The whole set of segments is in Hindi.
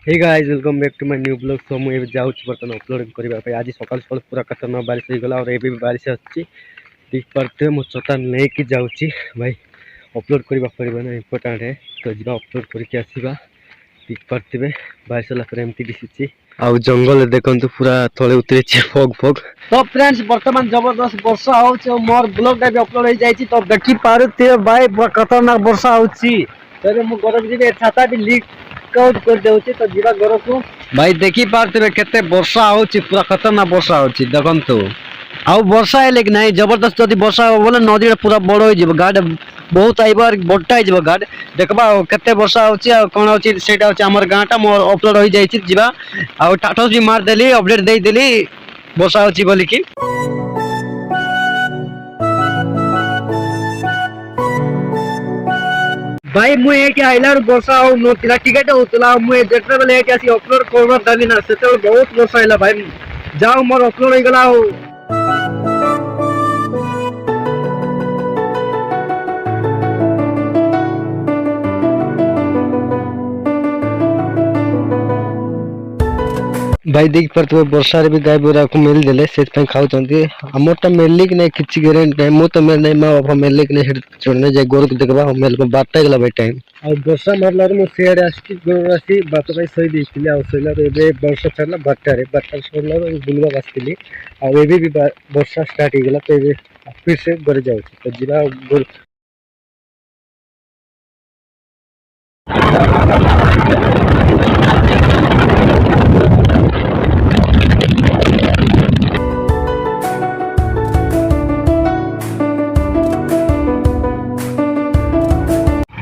Hey guys welcome back to my new blog. So मुझे जाऊँ बर्तन अपलोड करने आज सकाल सकाल पूरा खतरनाक बारिश हो गला और एबी बारिश आछी देख पारते मो छता नहीं जाऊँगी भाई अपलोड करबा पड़िबा ना इंपोर्टेंट है तो जीवा अपलोड करके आसीबा देख पारते बारिश होला पर एमती दिसुची आउ जंगल देखंतु पूरा तळे उतरेची फॉग फॉग। तो फ्रेंड्स वर्तमान जबरदस्त वर्षा होची और मोर ब्लॉग भी अपलोड हो जाईची तो देखि पारुते भाई खतरनाक वर्षा होची तबे मु गरम जीवे छाता भी लीक आउट कर देउची तो जीवा घर को भाई देखि पारते केते वर्षा होची पूरा खतरनाक वर्षा होची देखंतु आउ वर्षा है लेकिन नहीं जबरदस्त जदि वर्षा हो बोले नदी पूरा बड़ हो जिवो गाड बहुत आइबार बड़टा हो जिवो गाड देखबा केते वर्षा होची आ कोन होची सेटा होची हमर गांटा मोर अपलोड हो जाईची जीवा आ टाटस भी मार देली अपडेट दे देली वर्षा होची बोली की भाई मुझे क्या आइलार वर्षा हो नोतिला टिकट होतला मुझे जेटरे बेले के आसी अपलोड करबा दाली ना सेते बहुत वर्षा आइला भाई जाओ मोर अपलोड हो गला हो। भाई देख पर तो वर्षा रे भी गाय बोरा को मेल देले सेट पे खाउ चंती हमरटा मेलले कि नहीं किछि गारंटी नहीं मो तो मेल नहीं मा बापा मेलले कि नहीं चढ़ने जाय गोर को देखबा मेल को बारटा गेला भाई टाइम आ वर्षा मारला रे मो सेड आस्ति गोर आसी बाप भाई सही दिखिले आ सहीला रे बे वर्षा छला बारटा रे बारटा सोला रे बुलवा आस्तिली आ एबे भी वर्षा स्टार्ट हो गेला तो फिर से घर जाउ तो जिला गोर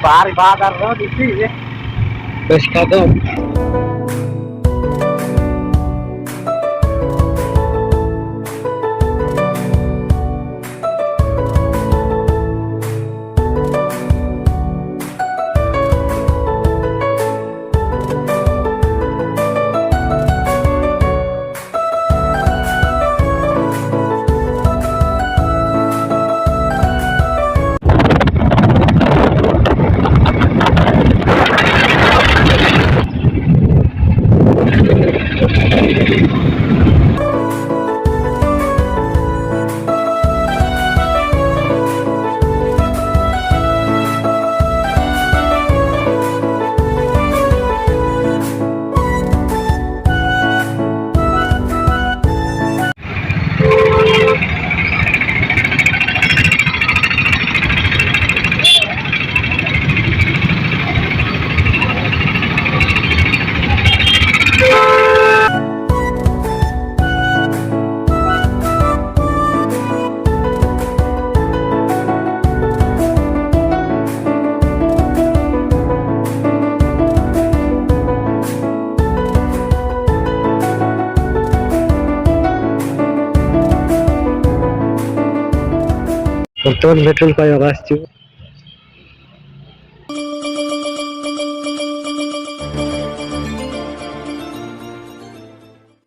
बार बात कर रहा हूँ दिखी बस का दो वर्तमान पेट्रोल पाई आवाज